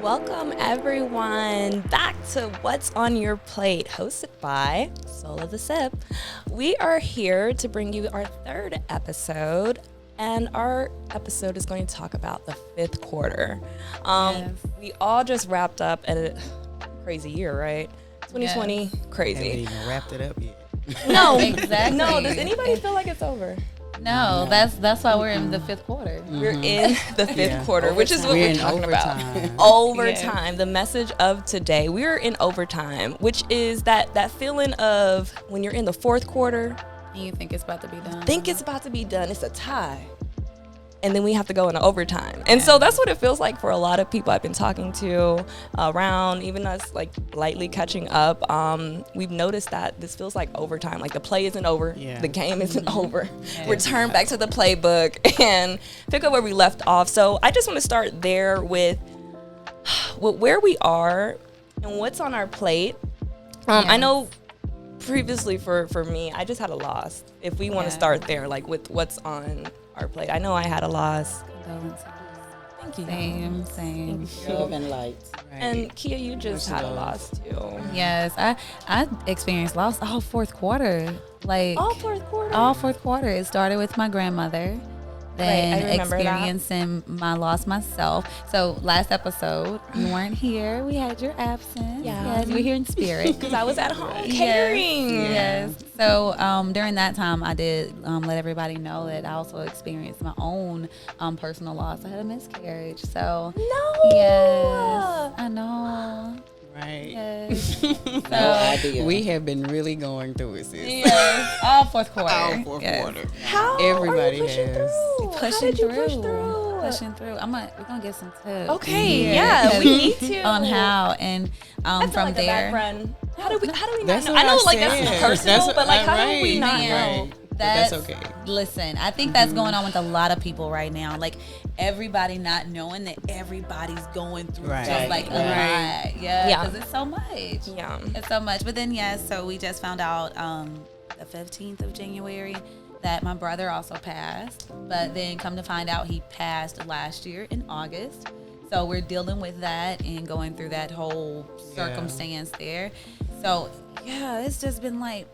Welcome everyone back to What's on Your Plate, hosted by Soul of the Sip. We are here to bring you our third episode, and our episode is going to talk about the fifth quarter. We all just wrapped up at a crazy year, right? 2020, Yes. crazy. Haven't even wrapped it up yet. No, Exactly. No, does anybody feel like it's over? No, that's why we're in the fifth quarter. We're in the fifth quarter, which is what we're in talking overtime. about. Overtime. The message of today, we're in overtime, which is that feeling of when you're in the fourth quarter, And you think it's about to be done. think it's about to be done. It's a tie. And then we have to go into overtime. And so that's what it feels like for a lot of people I've been talking to around, even us like lightly catching up. We've noticed that this feels like overtime. Like the play isn't over. Yeah. The game isn't over. Yeah. Return back to the playbook and pick up where we left off. So I just want to start there with where we are and what's on our plate. I know previously for me, I just had a loss. If we want to Yeah. start there, like with what's on our plate. I know I had a loss. Condolences. Thank you. Same. Love and light. And Kia, you just Much had a love. loss too. Yes, I experienced loss all fourth quarter. Like All fourth quarter. all fourth quarter. It started with my grandmother. Then Right, I remember that. experiencing my loss myself. So last episode, you weren't here. We had your absence. Yeah. Yes, we're here in spirit. Because I was at home catering. Yes. So during that time, I did let everybody know that I also experienced my own personal loss. I had a miscarriage. So No. yes, I know. Right. Yes. No idea. We have been really going through it, sis. Yes. All fourth quarter. All fourth Yes. quarter. How Everybody are you pushing has. through? How Pushing did you through. push through? Pushing through. We're gonna get some tips. Okay, yeah, we need to. On how and I feel from like there. a background. How do we not That's know? what I know I like that's said. personal, That's- but like how do we right, not right. know? Right. But that's okay. Listen, I think that's going on with a lot of people right now. Like everybody not knowing that everybody's going through Right. just like a Right. lot. Yeah, Yeah. because it's so much. Yeah. It's so much. But then so we just found out the 15th of January that my brother also passed. But then come to find out he passed last year in August. So we're dealing with that and going through that whole circumstance there. So yeah, it's just been like,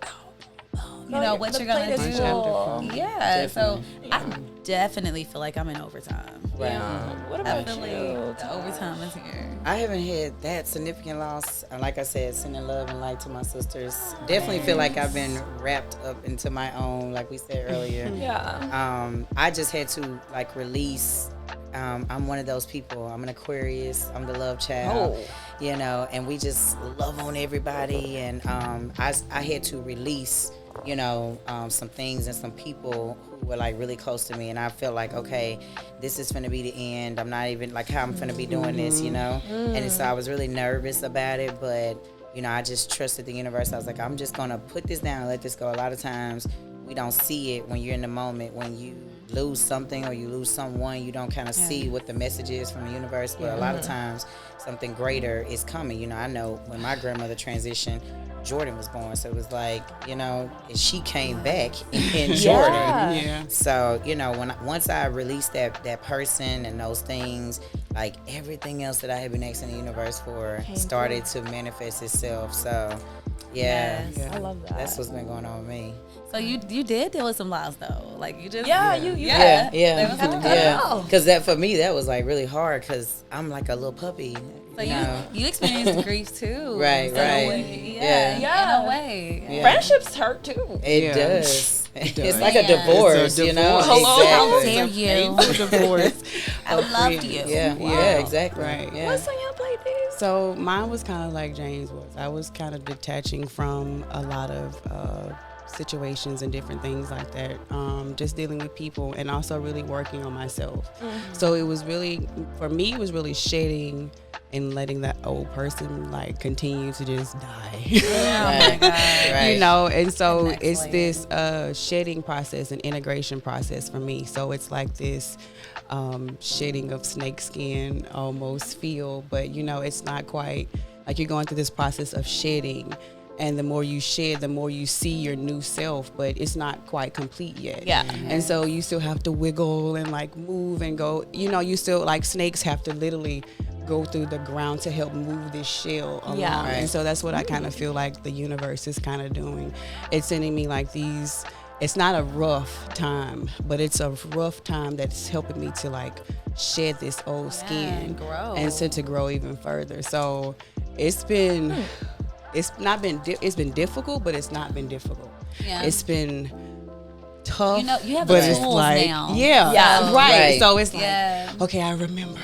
you know what the you're gonna plate is do. full. Yeah, so I definitely feel like I'm in overtime. Right. Yeah. What I about feel you? like the overtime is here. I haven't had that significant loss. Like I said, sending love and light to my sisters. Definitely feel like I've been wrapped up into my own, like we said earlier. Yeah. I just had to like release. I'm one of those people. I'm an Aquarius. I'm the love child. You know, and we just love on everybody. And I had to release, you know, some things and some people who were like really close to me. And I felt like, okay, this is finna be the end. I'm not even like how I'm finna be doing this, you know? And so I was really nervous about it, but you know, I just trusted the universe. I was like, I'm just gonna put this down and let this go. A lot of times we don't see it when you're in the moment. When you lose something or you lose someone, you don't kind of see what the message is from the universe. But a lot of times something greater is coming. You know, I know when my grandmother transitioned, Jordan was born. So it was like, you know, she came back in Jordan. Yeah. So, you know, once I released that person and those things, like everything else that I had been asking the universe for started to manifest itself. So, yeah, Yes. I love that. that's what's been going on with me. So you did deal with some loss though. Like you just You Yeah, There was some know. Because that for me, that was like really hard because I'm like a little puppy. So you know? you experienced grief too. Right, in a right. way. Yeah. Yeah. In a way. Yeah. Friendships hurt too. It Yeah. does. It It's does. like a Yeah. divorce, It's a you know? divorce. Hello, how Exactly. dare you? Painful divorce. I loved you. Yeah, Wow. yeah, exactly. Right. Yeah. What's on your plate, Dave? So mine was kind of like James was. I was kind of detaching from a lot of situations and different things like that. Just dealing with people and also really working on myself. So it was really, for me, it was really shedding and letting that old person like continue to just die. Oh my God. Right. You know, and so The next it's layer. this shedding process and integration process for me. So it's like this shedding of snake skin almost feel, but you know, it's not quite like you're going through this process of shedding. And the more you shed, the more you see your new self, but it's not quite complete yet. Yeah. And so you still have to wiggle and like move and go, you know, you still like snakes have to literally go through the ground to help move this shell along. Yeah. And so that's what I kind of feel like the universe is kind of doing. It's sending me like these, it's not a rough time, but it's a rough time that's helping me to like shed this old skin and grow. and to grow even further. So it's been, it's been difficult, but it's not been difficult. Yeah. It's been tough. You know, you have but the it's tools like, now. Yeah. Right. So it's Yeah. like, okay, I remember.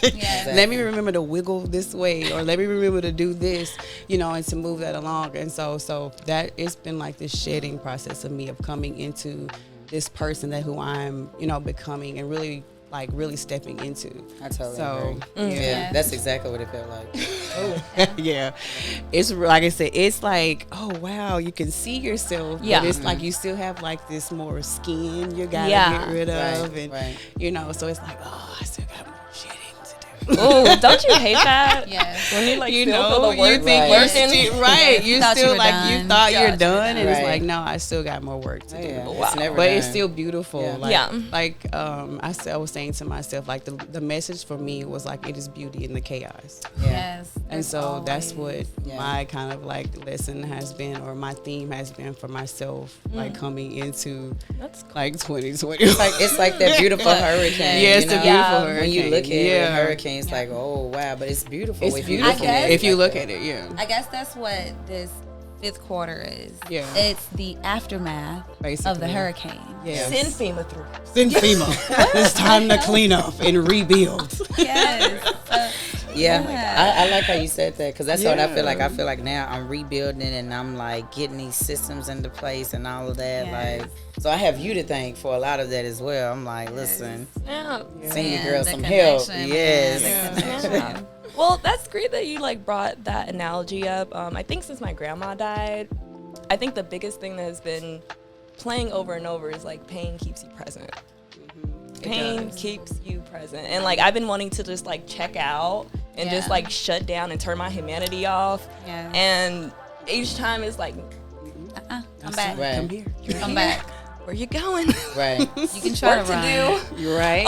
Yeah. Let me remember to wiggle this way, or let me remember to do this, you know, and to move that along. And so that it's been like this shedding process of me of coming into this person that who I'm, you know, becoming and really stepping into. I totally So, agree. yeah. Yeah, that's exactly what it felt like. Yeah, it's like I said, it's like, oh wow, you can see yourself, Yeah. but it's like you still have like this more skin you gotta Yeah. get rid of, Right, and right. you know, so it's like, oh, I still got more shedding to do. Oh, don't you hate that? Yes. When you like You still know, feel the work you think Right. you're working. still, right, you Thought you still were like done. you thought you're Thought done, and it's Right. like, no, I still got more work to do. Yeah, Wow. it's never But done. it's still beautiful. Yeah. Like, Yeah. I was saying to myself, like the message for me was like, it is beauty in the chaos. Yeah. Yes. And so that's what Yeah. my kind of like lesson has been, or my theme has been for myself, like coming into That's cool. like 2020. It's like that beautiful hurricane. Yeah, it's you a know? beautiful Yeah. hurricane. When you look at yeah. a hurricane, it's like, oh wow, but it's beautiful. It's if you beautiful look at it if you like look that. at it. Yeah, I guess that's what this fifth quarter is. Yeah. It's the aftermath of the Basically. hurricane. yeah. Send FEMA through. Send FEMA. It's time to clean up and rebuild. Yes. Yeah, Yeah. I like how you said that because that's what I feel like. Yeah. I feel like now I'm rebuilding and I'm like getting these systems into place and all of that. Yes. Like, so I have you to thank for a lot of that as well. I'm like, listen, Yeah. send your Yeah, girl the some help. connection, Yes. man, the connection. Yeah. Well, that's great that you like brought that analogy up. I think since my grandma died, I think the biggest thing that has been playing over and over is like pain keeps you present. Pain keeps you present. And like I've been wanting to just like check out and just Yeah. like shut down and turn my humanity off. Yeah. And each time it's like, Come back. Right. Come here. Come back. where you going? Right. You can try Work to to run. do. You're right.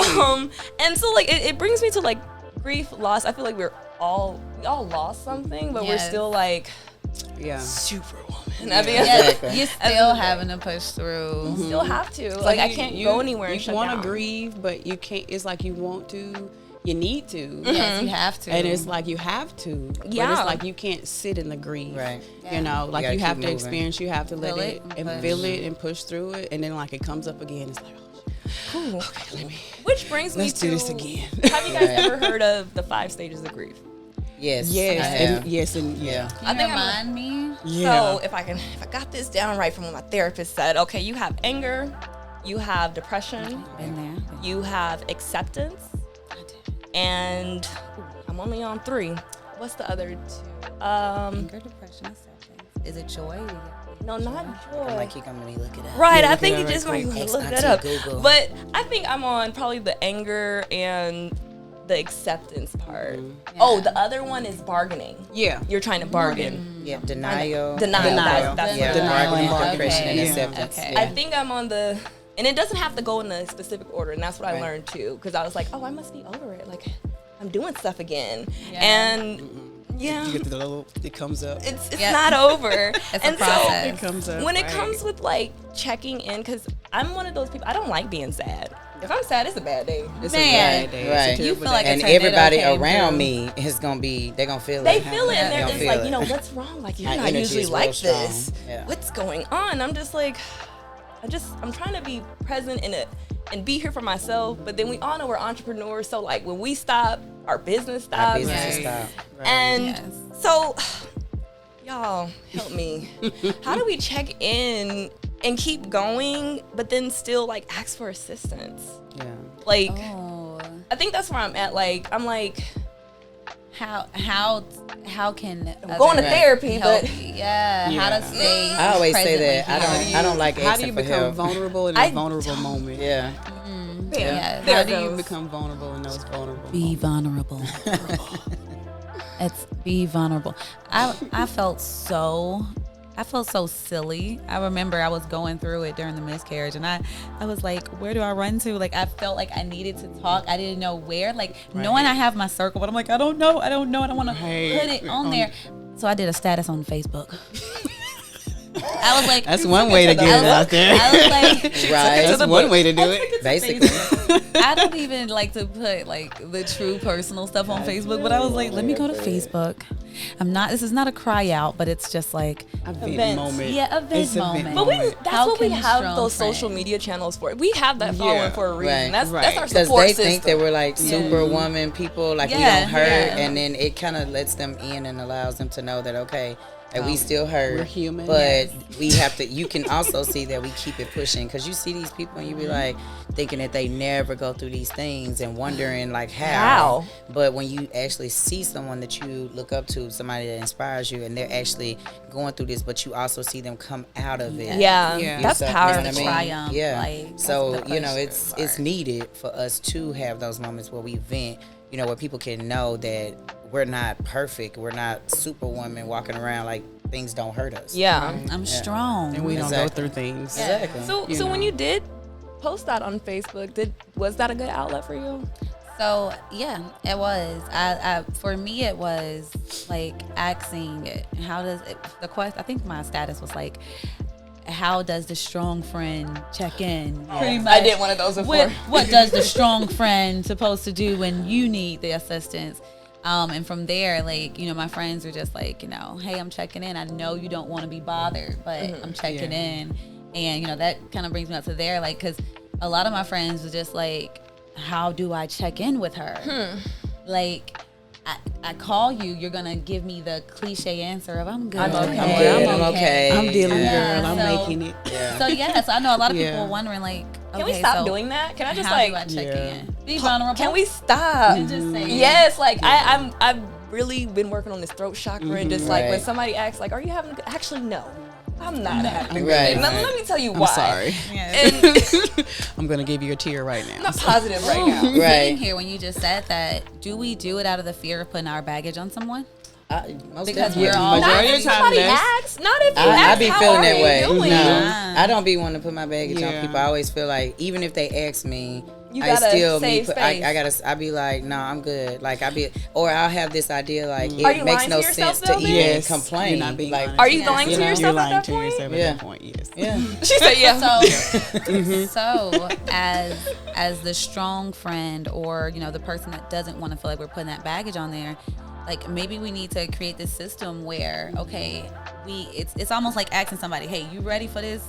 And so like it brings me to like grief, loss. I feel like we all lost something, but we're Yes. still like Yeah. superwoman. I mean, Yes, Exactly. you're still having to push through. still have to. Like I can't go anywhere and You shut want to down. grieve, but you can't. It's like you want to, you need to, Yes, you have to. and it's like you have to. But Yeah. it's like you can't sit in the grief. Right. You know, like gotta you have keep to moving. experience. You have to let Feel it it and and feel it and push through it, and then like it comes up again. It's like, oh, Cool. okay, let me. Which brings Let's me do to this again. Have you guys Right. ever heard of the 5 stages of grief? Yes. Yes, I and have. yes, and yeah, Can I you think I'm remind me? yeah. So if I got this down right from what my therapist said, okay, you have anger, you have depression, Been there. you have acceptance, and I'm only on 3. What's the other 2? Anger, depression, acceptance. Is it joy? No, not joy. I'm like, you gonna look it up. Right, Yeah, I look it think up you right just might quick. look Ex-auntie that up. Google. But I think I'm on probably the anger and the acceptance part. Oh, the other one is bargaining. Yeah. You're trying to bargain. Yeah, denial. Denial. That's Yeah, what it is. bargaining, Okay. depression, and Yeah. acceptance. Okay. Yeah. I think I'm on the, and it doesn't have to go in a specific order, and that's what I Right. learned too. Because I was like, oh, I must be over it. Like, I'm doing stuff again, Yeah. and yeah, You get the little. It comes up. it's Yeah. not over. It's and a process. It comes up. when it right. comes with like checking in, because I'm one of those people, I don't like being sad. If I'm sad, it's a bad day. It's Man. a bad day. It's a Right. terrible You feel like day. And a tornado everybody came around through. me is gonna be, they're gonna feel They it. feel it, and They they're gonna just feel like, it. you know, what's wrong? Like, you're My not energy usually is real like strong. this. Yeah. What's going on? I'm just like, I'm trying to be present in it and be here for myself. But then we all know we're entrepreneurs, so like when we stop, our business stops. Our business is Right. stop. And Yes. so, y'all, help me. How do we check in and keep going, but then still like ask for assistance? Yeah. Like, Oh. I think that's where I'm at. Like, I'm like, How can I'm going to others therapy, help but you? Yeah, how to Yeah. stay. I always say present that. with you. I don't like How do you asking for become help. vulnerable in I a vulnerable don't. moment? Yeah. Yeah. There How it do you goes. become vulnerable in those vulnerable Be moments? vulnerable. It's be vulnerable. I felt so I felt so silly. I remember I was going through it during the miscarriage, and I was like, where do I run to? Like, I felt like I needed to talk. I didn't know where. Like, knowing I have my circle, but I'm like, I don't know. I don't want to put it on there. So I did a status on Facebook. I was like, that's one way to get it out there. I was like, right. That's one way to do it. Basically. I don't even like to put like the true personal stuff on Facebook, but I was like, let me go to Facebook. This is not a cry out, but it's just like a vent moment. Yeah, a vent moment. But that's what we have those social media channels for. We have that following for a reason. That's our support system. Because they think that we're like superwoman people, like we don't hurt, and then it kind of lets them in and allows them to know that, okay, and we still hurt. We're human. But we have to, you can also see that we keep it pushing, because you see these people and you be like thinking that they never go through these things and wondering like how. But when you actually see someone that you look up to, somebody that inspires you, and they're actually going through this, but you also see them come out of it. Yeah. That's powerful. You know what I mean? Triumph. Yeah. Like, so, you know, it's needed for us to have those moments where we vent, you know, where people can know that we're not perfect. We're not superwoman walking around like things don't hurt us. Yeah. I'm strong. And we don't go through things. Exactly. So when you did post that on Facebook, was that a good outlet for you? So yeah, it was. I for me it was like asking, how does it, the question? I think my status was like, how does the strong friend check in? Pretty much. I did one of those before. What does the strong friend supposed to do when you need the assistance? And from there, like, you know, my friends were just like, you know, hey, I'm checking in. I know you don't want to be bothered, but I'm checking in. And, you know, that kind of brings me up to there, like, because a lot of my friends were just like, how do I check in with her? Like, I call you, you're going to give me the cliche answer of, I'm good. I'm okay. I'm good. I'm okay. I'm dealing, Yeah, girl. I'm making it. Yeah. So I know a lot of people are wondering, like, Can we stop doing that? Can I just how like do I check in? Be vulnerable. Can we stop? And just say Yes, like I've really been working on this throat chakra, and just like when somebody asks, like, "Are you having?" Actually, no, I'm not having. Right. Let me tell you I'm why. sorry. And I'm going to give you a tear right now. I'm not positive right now. Sitting Right. here when you just said that, do we do it out of the fear of putting our baggage on someone? Most Because definitely. we're all- Not Majority if of the time, somebody that's- asks. Not if you I ask. be how feeling are that you way. doing? No, I don't be wanting to put my baggage on Yeah. people. I always feel like, even if they ask me, You I gotta still save space. I be like, no, I'm good. Like or I'll have this idea like Are it you makes lying no to yourself, sense to though, even then? Yes. complain. You're not being like, honest. Are you lying You to know, yourself you're at lying that to point? yourself at Yeah. that point, yes. yeah. She said, "Yeah." So as the strong friend, or, you know, the person that doesn't want to feel like we're putting that baggage on there, like, maybe we need to create this system where, okay, it's almost like asking somebody, hey, you ready for this?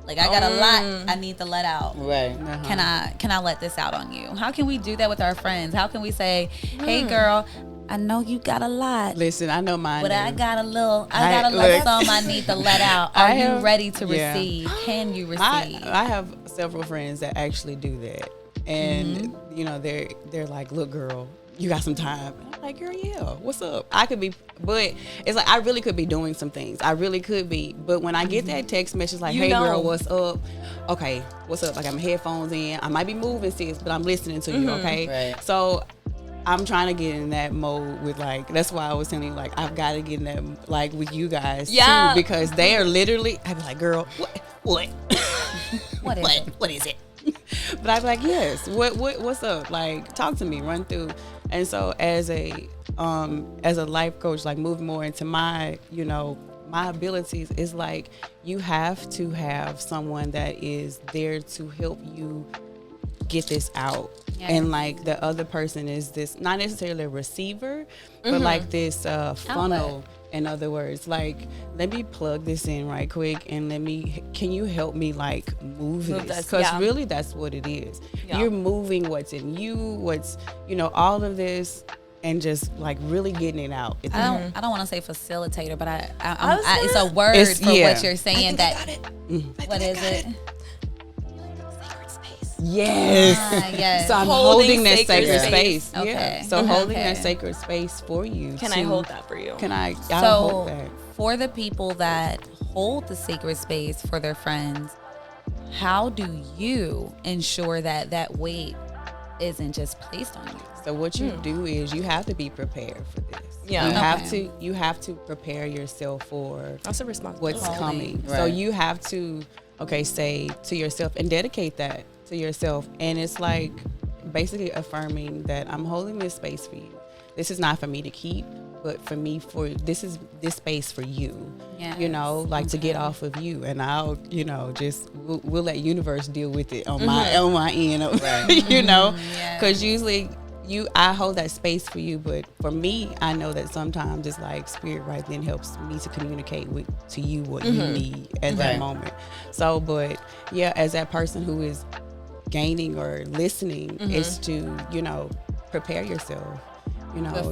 Like, I got a lot I need to let out. Right. Can I let this out on you? How can we do that with our friends? How can we say, hey girl, I know you got a lot, Listen, I know mine. but I got a little look. some I need to let out. Are you ready to yeah. receive? Can you receive? I have several friends that actually do that, and you know, they're like, look, girl, you got some time. And I'm like, girl, yeah, what's up? I could be, but it's like I really could be doing some things. I really could be. But when I get that text message like, hey girl, what's up? Okay, what's up? I got my headphones in. I might be moving, sis, but I'm listening to you, okay? Right. So I'm trying to get in that mode with, like, that's why I was telling you, like, I've got to get in that, like, with you guys too, because they are literally, I'd be like, girl, what? What is it? But I'd be like, yes, what's up? Like, talk to me, run through. And so as a life coach, like, moving more into my, you know, my abilities, is like, you have to have someone that is there to help you get this out. Yeah. And like, the other person is this, not necessarily a receiver, but like this funnel. Outlet. In other words, like, let me plug this in right quick, and can you help me, like, move this? Because really that's what it is. Yeah. You're moving what's in you, what's, you know, all of this, and just like really getting it out. I don't want to say facilitator, but it's a word for what you're saying. What is it? Yes. Yes. So I'm Holding holding that sacred sacred space. space. Okay. Yeah. So holding Okay. that sacred space for you. Can I hold that for you? I'll So hold that. for the people that hold the sacred space for their friends, how do you ensure that weight isn't just placed on you. So what you do is you have to be prepared for this. Yeah. You have to prepare yourself for That's a responsibility. what's coming. Right. So you have to say to yourself and dedicate that to yourself. And it's like basically affirming that I'm holding this space for you. This is not for me to keep, but for me, this space for you. Yes. You know, like to get off of you, and I'll, you know, just we'll let universe deal with it on my end. Right. You know, Yes. because usually I hold that space for you, but for me, I know that sometimes it's like spirit right then helps me to communicate to you what you need at that Right. moment. So, but yeah, as that person who is gaining or listening, is to, you know, prepare yourself. You know,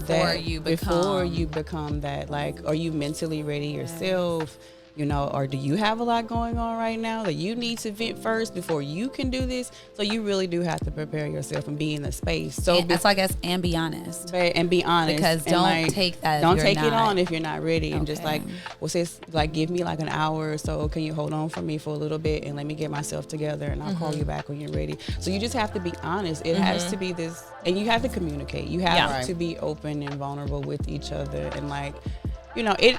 Before you become that, like, are you mentally ready yourself? You know, or do you have a lot going on right now that you need to vent first before you can do this? So you really do have to prepare yourself and be in the space. So That's why I guess, and be honest. and be honest, Because and, don't like, take that if Don't you're take it not. on if you're not ready, and just Okay. like, well, sis, like, give me like an hour or so. Can you hold on for me for a little bit and let me get myself together, and I'll call you back when you're ready. So you just have to be honest. It has to be this, and you have to communicate. You have Yeah. to be open and vulnerable with each other, and like, you know, it.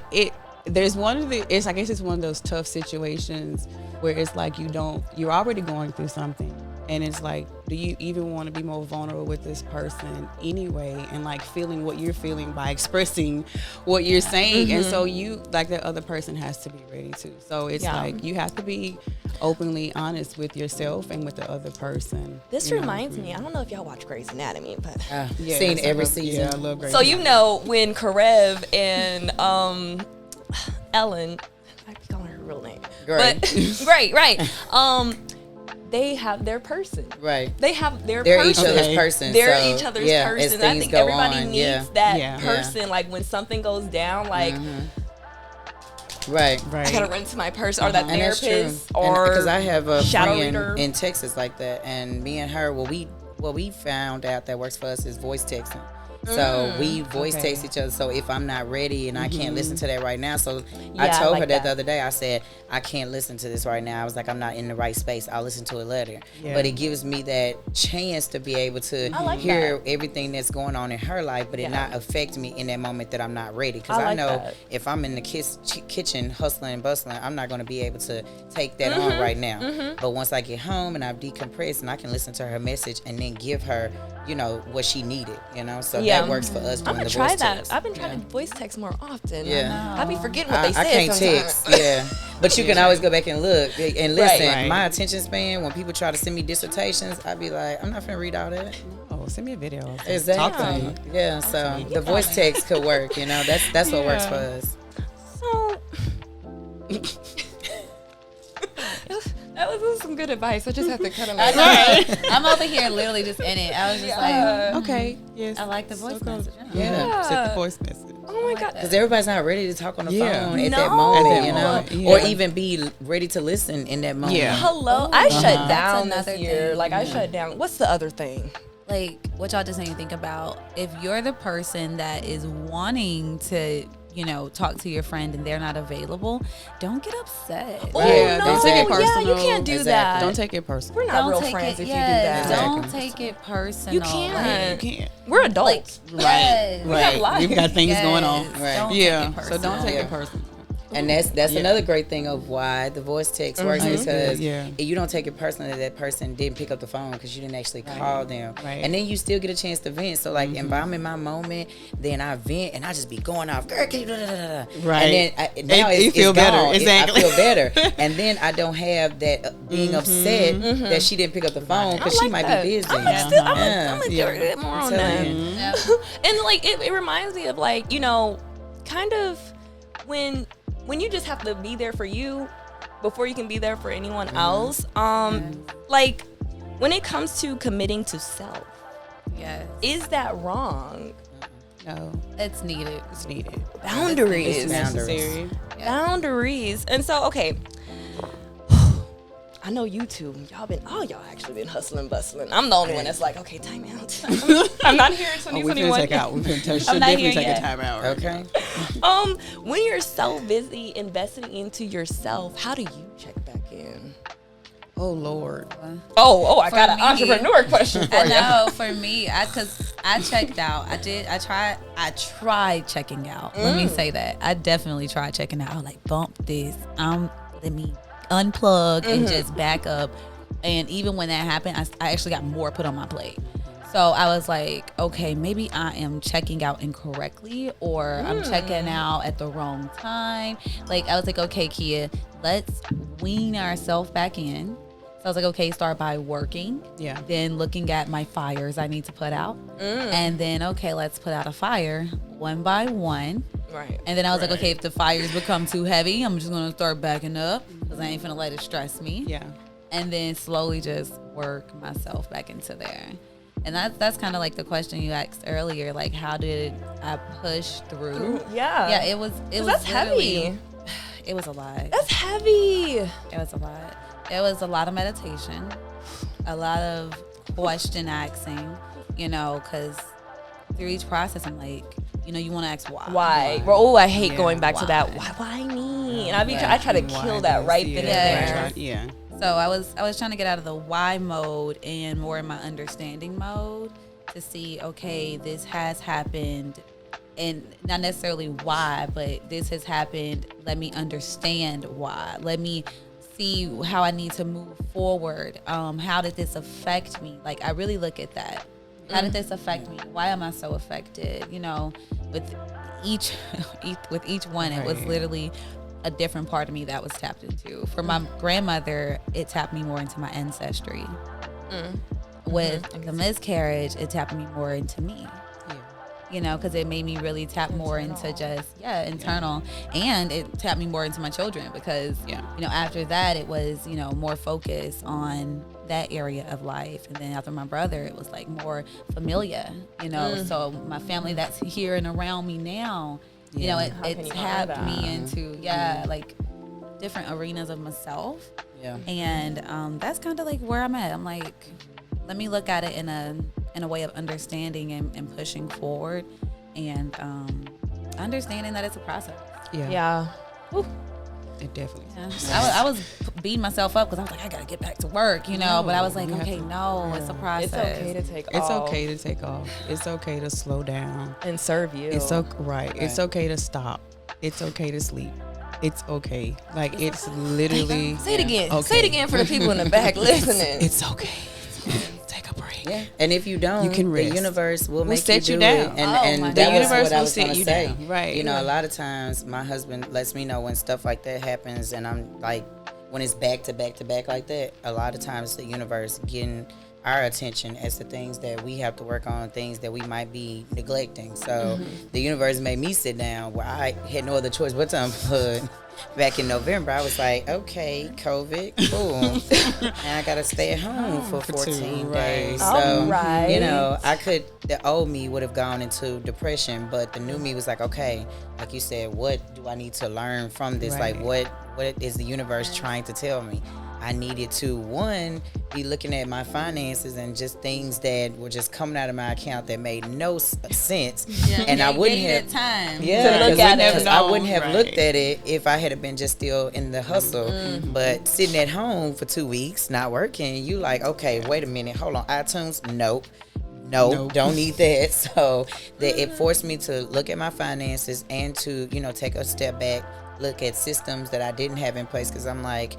There's I guess it's one of those tough situations where it's like you're already going through something, and it's like, do you even want to be more vulnerable with this person anyway, and like feeling what you're feeling by expressing what you're saying. And so you, like, the other person has to be ready too. So it's like you have to be openly honest with yourself and with the other person. This you know? reminds me, I don't know if y'all watch Grey's Anatomy, but Yes, Seen I every love- season. Yeah, I love Grey's so you Anatomy. know when Karev and Ellen, I keep calling her real name, Great. but great, right? They have their person. Right. They have their They're person. each other's Okay. person. They're so, each other's yeah, as person. I things think go everybody on, needs that Yeah. person. Like when something goes down, like Right. I gotta run to my person or that And that's true. therapist or Because I have a shadow friend reader. in Texas like that, and me and her, what we found out that works for us is voice texting. So we voice Okay. text each other. So if I'm not ready and I can't listen to that right now, so I Yeah, I told like her that the that. other day. I said I can't listen to this right now. I was like, I'm not in the right space. I'll listen to it later. Yeah. But it gives me that chance to be able to I like hear that. everything that's going on in her life, but it Yeah. not affect me in that moment that I'm not ready. Because I I like know that. if I'm in the kitchen hustling and bustling, I'm not going to be able to take that on right now. But once I get home and I've decompressed and I can listen to her message and then give her, you know, what she needed, you know, so Yeah. that works for us I'm doing gonna the try voice that. text. I've been trying to voice text more often. Yeah. I be forgetting what they said I can't sometimes. text, yeah. But you can always go back and look and listen. Right. My attention span, when people try to send me dissertations, I be like, I'm not finna read all that. Oh, send me a video. Exactly. Talk to me. Yeah. So the voice text could work. You know, that's what works for us. So that was some good advice. I just have to kind of like. I'm over here literally just in it. I was just like, Okay. Yes. I like the voice message. Yeah. Send the voice message. Oh my god. Because everybody's not ready to talk on the Yeah. phone at No. that moment, At that you know, moment, or yeah. even be ready to listen in that moment. Yeah. Hello. I shut That's down this another year. thing. Like I shut down. What's the other thing? Like what y'all just made me think about. If you're the person that is wanting to, you know, talk to your friend and they're not available, don't get upset. Oh, Yeah, no. don't take it Yeah, you personal. can't do Exactly. that. Don't take it personal. We're not Don't real take friends it, if yes, you do that. Don't take it personal. You can't. You can't. We're adults. Yes. got lives. We've got things Yes. going on. Right. Don't Yeah. take it So don't personal. take Yeah. it personal. And that's another great thing of why the voice text works because Yeah. you don't take it personally that person didn't pick up the phone because you didn't actually call them. Right. And then you still get a chance to vent. So like if I'm in my moment, then I vent and I just be going off. Girl, can you da, da, da, da. Right. And then now You it's feel better. gone. Exactly. I feel better. And then I don't have that being upset that she didn't pick up the phone because she might that. be busy. I'm gonna still, I'm Yeah. gonna get it more on telling that. you. And like it reminds me of like, you know, kind of when you just have to be there for you before you can be there for anyone else. Like when it comes to committing to self, Yes. is that wrong? No, It's needed. it's needed. Boundaries. It's necessary. Boundaries. And so, okay. I know you two, y'all actually been hustling, bustling. I'm the only one that's like, okay, time out. I'm not here in Oh, we're 2021. gonna take out. We're gonna should not definitely here take yet. a time out. Okay. When you're so busy investing into yourself, how do you check back in? Oh Lord. I got an me- entrepreneur question for I you. know for me, because I checked out. I tried checking out. Let me say that. I definitely tried checking out. I was like, bump this. Let me unplug and just back up. And even when that happened, I actually got more put on my plate. So I was like, okay, maybe I am checking out incorrectly, or I'm checking out at the wrong time. Like, I was like, okay, Kia, let's wean ourselves back in. So I was like, okay, start by working. Yeah. Then looking at my fires I need to put out. And then, okay, let's put out a fire one by one. Right. And then I was like, okay, if the fires become too heavy, I'm just going to start backing up because I ain't finna let it stress me. Yeah. And then slowly just work myself back into there. And that's kind of like the question you asked earlier, like how did I push through? Yeah. Yeah, it was That's heavy. It was a lot. That's heavy. It was a lot. It was a lot of meditation, a lot of question asking, because through each process, I'm like, you want to ask why. Why? Oh, I hate Yeah. going back to that. Why? Why me? And I try to kill that right then and there. Yeah. So I was trying to get out of the why mode and more in my understanding mode to see, okay, this has happened, and not necessarily why, but this has happened. Let me understand why. Let me see how I need to move forward. How did this affect me? Like, I really look at that. How did this affect me? Why am I so affected? With each one, it was Right. literally a different part of me that was tapped into. For my grandmother, it tapped me more into my ancestry. With the miscarriage, it tapped me more into me. Because it made me really tap more into just internal, and it tapped me more into my children because after that it was more focus on that area of life, and then after my brother it was like more familiar, so my family that's here and around me now, it tapped me into like different arenas of myself, and that's kind of like where I'm at. I'm like, let me look at it in a way of understanding and pushing forward, and understanding that it's a process. Yeah. It definitely. Yeah. I was beating myself up because I was like, I gotta get back to work, but I was like, okay, no, it's a process. It's okay to take off. It's okay to take off. It's okay to slow down. And serve you. It's right. It's okay to stop. It's okay to sleep. It's okay. Like, it's literally. Say it again. Okay. Say it again for the people in the back listening. It's okay. Take a break. Yeah. And if you don't, You can rest. the universe will make set you you do down. it. And, Oh, and my that God. was The universe what I will was sit gonna you say. down. Right. A lot of times my husband lets me know when stuff like that happens, and I'm like, when it's back to back to back like that, a lot of times the universe getting our attention as to things that we have to work on, things that we might be neglecting. So the universe made me sit down where I had no other choice but to unplug. Back in November, I was like, okay, COVID, cool. And I got to stay at home for 14 days. So, Alright. the old me would have gone into depression, but the new me was like, okay, like you said, what do I need to learn from this? Right. Like, what is the universe trying to tell me? I needed to, one, be looking at my finances and just things that were just coming out of my account that made no sense. And I wouldn't have time. yeah, to look at it. because I wouldn't have Right. looked at it if I had been just still in the hustle. But sitting at home for 2 weeks, not working, you like, okay, wait a minute, hold on, iTunes, nope, don't need that. So that it forced me to look at my finances and to, take a step back, look at systems that I didn't have in place, because I'm like,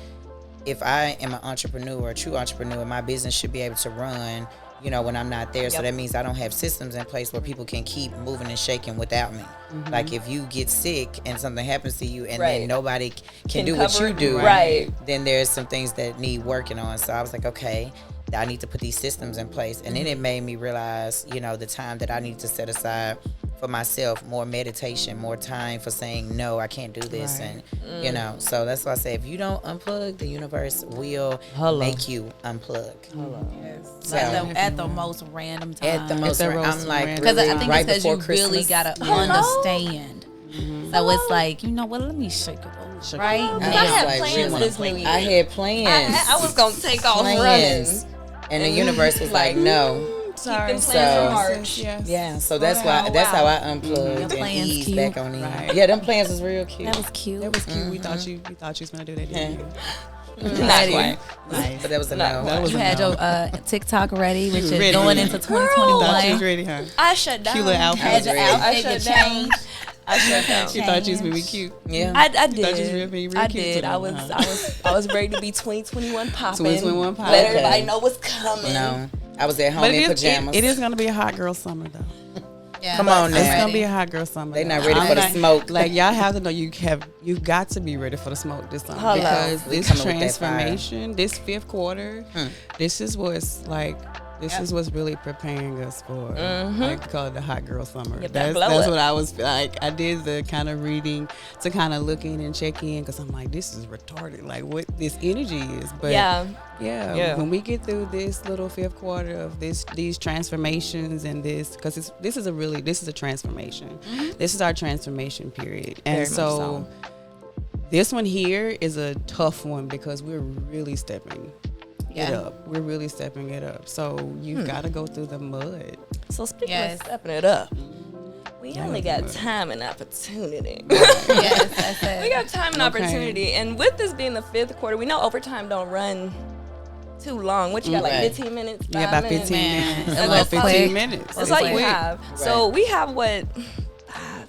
if I am an entrepreneur, a true entrepreneur, my business should be able to run, when I'm not there. So that means I don't have systems in place where people can keep moving and shaking without me. Like, if you get sick and something happens to you and then nobody can do what you do, then there's some things that need working on. So I was like, okay, I need to put these systems in place. And then it made me realize, the time that I need to set aside for myself, more meditation, more time for saying, no, I can't do this. Right. And, so that's why I say, if you don't unplug, the universe will make you unplug. Yes. So- At the most random time. At the most, the I'm most like, random Because really I think right it's because before you Christmas. really gotta understand. So it's like, let me shake it over, right? I I was had like, plans we this wanna- new year. I had plans. I was going to take off plans. running. And the universe was like, no. Sorry. them plans So- in March. Yes. Yeah, so that's why that's how I unplugged Your and plans eased cute. back on in. Right. Yeah, them plans was real cute. That was cute. That was cute. We thought you was gonna do that. Didn't you? Not quite. Nice. But that was a No. no. That was You a had no. your TikTok ready, which is Ready. going into Thought you was 2021. ready, huh? I shut down. Cute little outfit. Had the ready. I outfit, shut the down. change. I shut down. She thought you was gonna be cute. Yeah. I thought you was did. being real I cute did. today, I was. huh? I was ready to be 2021 popping. 2021 popping. Let Okay. everybody know what's coming. No. I was at home But in it is, pajamas. it is gonna be a hot girl summer though. Yeah. Come on It's now. gonna be a hot girl summer. They not though. ready I'm for the smoke. Like y'all have to know you've got to be ready for the smoke this summer Hello. because We this coming with that fire. transformation, this fifth quarter, this is what's like. This is what's really preparing us for. I like to call it the hot girl summer. Get that That's glow up. what I was like. I did the kind of reading to kind of look in and check in because I'm like, this is retarded. Like what this energy is. But Yeah. when we get through this little fifth quarter of these transformations and because this is a transformation. This is our transformation period, and Very much so this one here is a tough one because we're really stepping it up. We're really stepping it up. So you've got to go through the mud. So speaking Yes. of stepping it up, we only got time and opportunity. Yes, that's it. We got time and Okay. opportunity, and with this being the fifth quarter, we know overtime don't run too long. What you got, like Right. 15 minutes? Yeah, 5 about minutes? 15 Man, minutes. it About was 15 quick. minutes. That's all you Quick. have. So we have what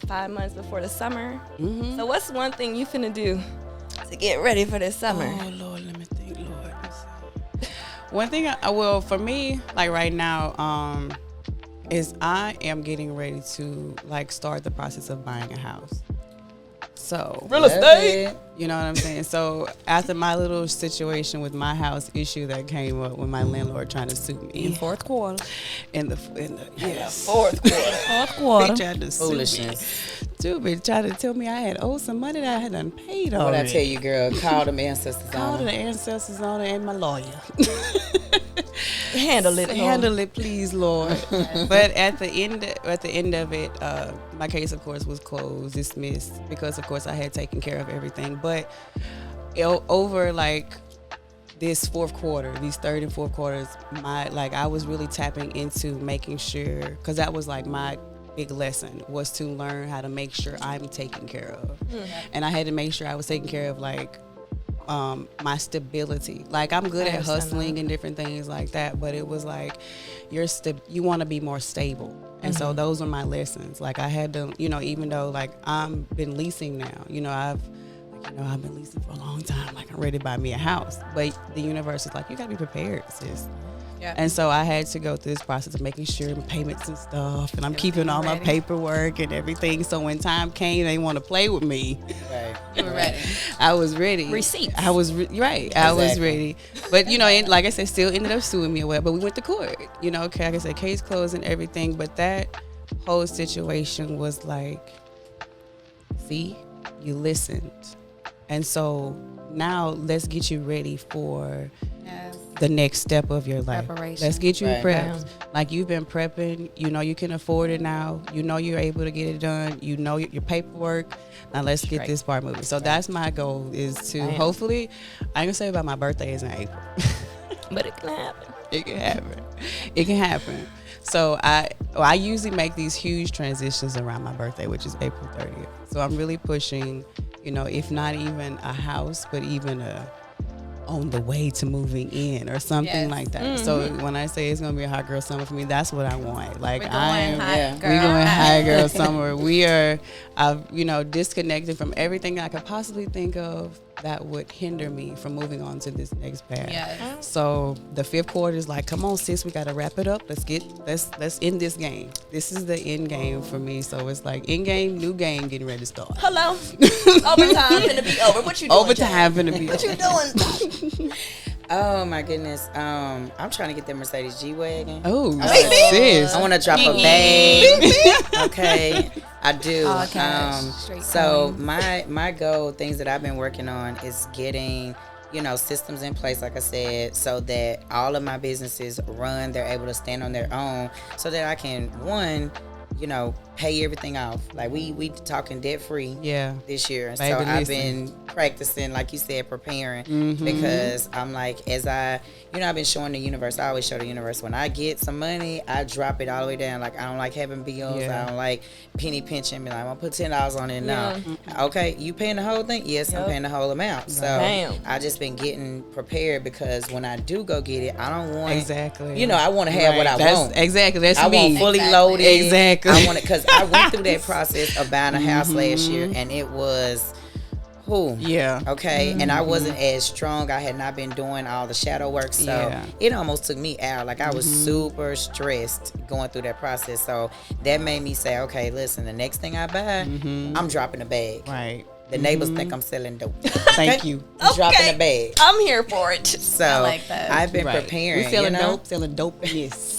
5 months before the summer. Mm-hmm. So what's one thing you finna do to get ready for this summer? Oh Lord, let me think. Lord, let's see. One thing, well, for me, like right now, is I am getting ready to like start the process of buying a house. So Real estate. you know what I'm saying? So after my little situation with my house issue that came up with my landlord trying to sue me Fourth quarter. in the yes. Fourth quarter. Fourth They quarter. tried to sue me. Foolishness. Dude, tried to tell me I had owed some money that I had done paid on. What I tell you, girl, call them ancestors Call on the them. ancestors on it and my lawyer. Handle it. Handle it, please, Lord. But at the end of it, my case, of course, was closed, dismissed, because, of course, I had taken care of everything. But over like this fourth quarter, these third and fourth quarters, I was really tapping into making sure, because that was like my big lesson, was to learn how to make sure I'm taken care of, and I had to make sure I was taking care of my stability. Like I'm good I at understand hustling and different things like that, but it was like you want to be more stable. And so those were my lessons. Like I had to, even though like I'm been leasing now, I've been leasing for a long time. Like I'm ready to buy me a house, but the universe is like, you gotta be prepared, sis. Yeah. And so I had to go through this process of making sure my payments and stuff, and I'm keeping all my ready. paperwork and everything. So when time came, they want to play with me. Right. You were ready. I was ready. Receipts. I was right. I was Exactly. ready. But like I said, still ended up suing me or whatever. But we went to court. Like I said, case closed and everything. But that whole situation was like, see, you listened, and so now let's get you ready for Yes. the next step of your life. Preparation. Let's get you Right. prepped. Like you've been prepping, you can afford it now. You're able to get it done. Your paperwork. Now let's get Right. this part moving. So that's my goal, is to hopefully, I ain't gonna say about my birthday is in April. But it can happen. It can happen. It can happen. So I usually make these huge transitions around my birthday, which is April 30th. So I'm really pushing, if not even a house, but even on the way to moving in or something Yes. like that. So when I say it's gonna be a hot girl summer for me, that's what I want. Like We're going hot, yeah. girl. we're going high girl summer. I've disconnected from everything I could possibly think of that would hinder me from moving on to this next path. Yes. So the fifth quarter is like, come on, sis, we gotta wrap it up. Let's end this game. This is the end game for me. So it's like end game, new game, getting ready to start. Hello. Overtime finna be over. What you doing? Overtime gonna be. What you doing? Oh my goodness. I'm trying to get that Mercedes G-Wagon. Oh, I sis. want to drop a bag. Okay, I do. All cash, straight So coin. my goal, things that I've been working on, is getting systems in place, like I said, so that all of my businesses run. They're able to stand on their own, so that I can pay everything off. Like we talking debt free this year. So Baby, I've listen. been practicing, like you said, preparing because I'm like, as I've been showing the universe, I always show the universe when I get some money, I drop it all the way down. Like I don't like having bills. I don't like penny pinching. Be like, I'm gonna put $10 on it now. Okay, you paying the whole thing? Yes, I'm paying the whole amount. So I just been getting prepared because when I do go get it, I don't want I want to have what I want. Exactly. That's I me. want fully loaded. Exactly. I want it because I went through that process of buying a house last year, and it was. Okay. And I wasn't as strong. I had not been doing all the shadow work. So it almost took me out. Like I was super stressed going through that process. So that made me say, okay, listen, the next thing I buy, I'm dropping a bag. Right. The neighbors think I'm selling dope. Thank you. Dropping a bag. I'm here for it. So I like that. I've been preparing. We selling dope, selling dope. Yes.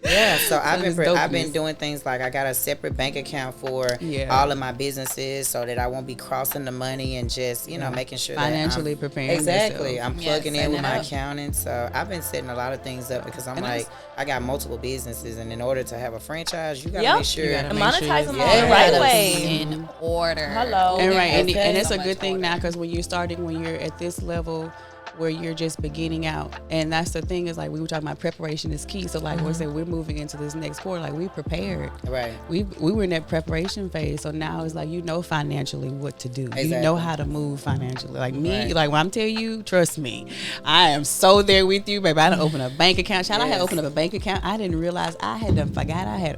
Yeah, so I've been dopeness. doing things like I got a separate bank account for all of my businesses so that I won't be crossing the money and just making sure financially that preparing. Exactly, yourself. I'm plugging in with my accountant. So I've been setting a lot of things up because I'm like I got multiple businesses, and in order to have a franchise, you gotta make sure and monetize them all the right way in order. Hello, and it's a good thing now because when you're at this level where you're just beginning out, and that's the thing is like we were talking about preparation is key. So like we're moving into this next quarter, like we prepared, right? We were in that preparation phase, so now it's like financially what to do. Exactly. You know how to move financially. Like me, like when I'm telling you, trust me, I am so there with you, baby. I done opened a bank account. Child, I had opened up a bank account. I didn't realize I had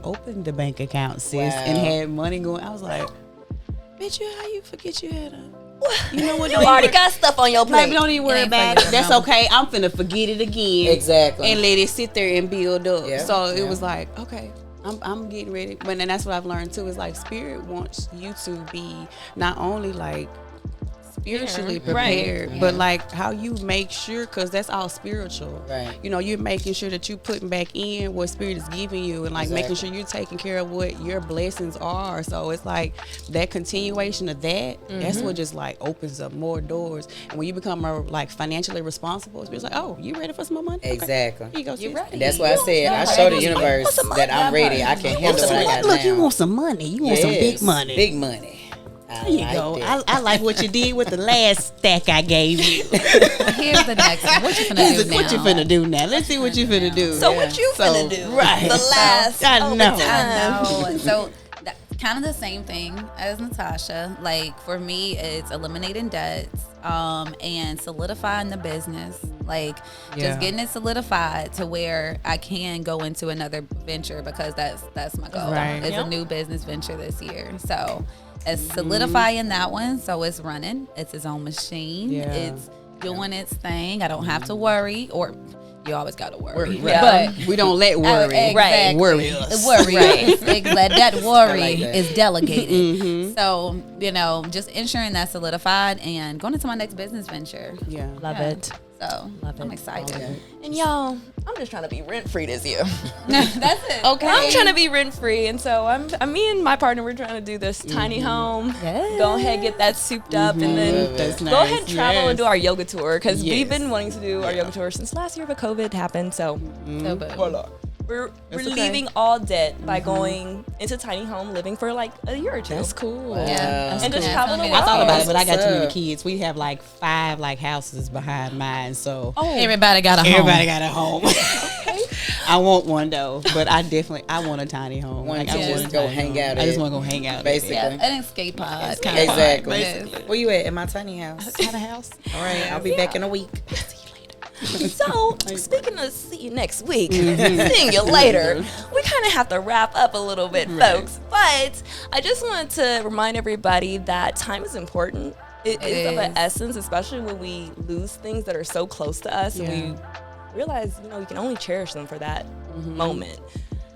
opened the bank account, sis, and had money going. I was like, bitch, how you forget you had a. You know what? You already got stuff on your plate. Like, don't even worry about it. That's okay. I'm finna forget it again. Exactly. And let it sit there and build up. Yeah. So it was like, okay, I'm getting ready. But then that's what I've learned too, is like spirit wants you to be not only like spiritually prepared, but like how you make sure, because that's all spiritual. Right. You're making sure that you're putting back in what spirit is giving you, and like making sure you're taking care of what your blessings are. So it's like that continuation of that. That's what just like opens up more doors. And when you become more like financially responsible, it's like, oh, you ready for some more money? Exactly. Okay. Here you go, sis. ready. And that's why I said I show the universe that I'm ready. I can handle what I got now. Look, you want some money. You want some big money. Big money. There you go. I like what you did with the last stack I gave you. Here's the next one. What you finna do now? What you finna do now? Let's see what you finna do. So what you finna do? Right. The last. I know. I know. So that's kind of the same thing as Natasha. Like for me, it's eliminating debts, and solidifying the business. Like just getting it solidified to where I can go into another venture, because that's my goal. Right. It's a new business venture this year. So it's solidifying that one, so it's running. It's its own machine. Yeah. It's doing its thing. I don't have to worry, or you always got to worry. Yeah. But we don't let worry. Exactly. Worry us. Worry. Let that worry like that. is delegated. So, just ensuring that's solidified and going into my next business venture. Yeah. Love it. So I'm excited. And y'all, I'm just trying to be rent free this year. That's it. Okay. I'm trying to be rent free, and so me and my partner, we're trying to do this tiny home. Yes. Go ahead, get that souped up, and then That's go nice. ahead and travel and do our yoga tour, because we've Yes. been wanting to do our yoga tour since last year, but COVID happened. So So boom. we're okay. relieving all debt by going into tiny home living for like a year or two. That's cool. Yeah. And just Yeah, travel the it's world. I thought about it, but I got What's too many up? kids. We have like 5 like houses behind mine, so Everybody got a home. everybody got a home. I want one though, but I want a tiny home. Want Like, to I want just a go tiny hang home. out I just at- want to go hang out. Basically. Yeah, an escape pod. Exactly. Yes. Where you at? In my tiny house. At a house. All right, I'll be back in a week. So, speaking of see you next week, seeing you later, we kind of have to wrap up a little bit, folks. But I just wanted to remind everybody that time is important. It is of an essence, especially when we lose things that are so close to us, and we realize, you can only cherish them for that moment.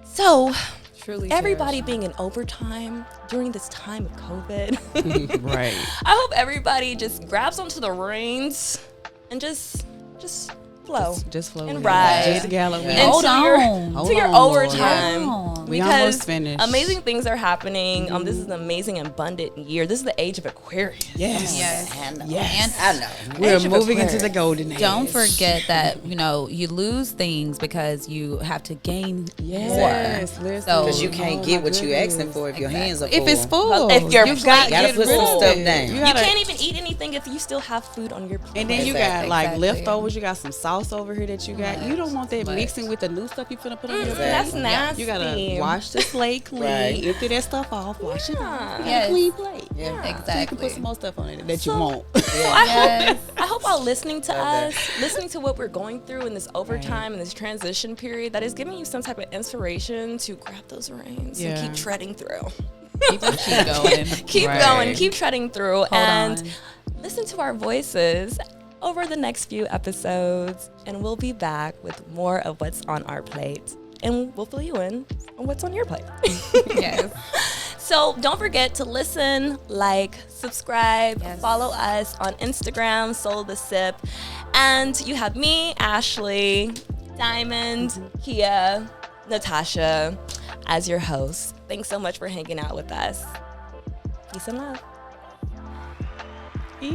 So, Truly. everybody being in overtime during this time of COVID, Right. I hope everybody just grabs onto the reins and just flow. Just flow. And with it. ride. Just gallop. with it. And Hold to on. your, Hold to your on, Lord. overtime. Hold on. We because almost finished. amazing things are happening. This is an amazing and abundant year. This is the age of Aquarius. Yes. Yes. I know. Yes. I know. We're Age of moving into Aquarius. the golden age. Don't forget that, you lose things because you have to gain Yes. more. Listen. So- Because you can't Oh, get my what you asking goodness. for if your hands are full. If it's full, If your you plate- got Gotta get put rid some of stuff it. down. You can't even eat anything if you still have food on your plate. And then you got Exactly. like Exactly. leftovers. You got some sauce over here that you got. You don't want that Much. mixing with the new stuff you finna put on your plate. That's nasty. You gotta wash the slate clean, Right. empty that stuff off, wash it off. You got Yes. a clean plate. Yeah. So you can Exactly. put some more stuff on it that you So- won't. Yes. I hope while listening to Love us, that. listening to what we're going through in this overtime and this transition period, that is giving you some type of inspiration to grab those reins and Yeah. keep treading through. Keep going. Keep Right. going, keep treading through, and on. listen to our voices over the next few episodes. And we'll be back with more of what's on our plate, and we'll fill you in on what's on your plate. Yes. So don't forget to listen, like, subscribe, Yes. follow us on Instagram, Soul the Sip. And you have me, Ashley, Diamond, Kia, Natasha as your host. Thanks so much for hanging out with us. Peace and love. Yeah.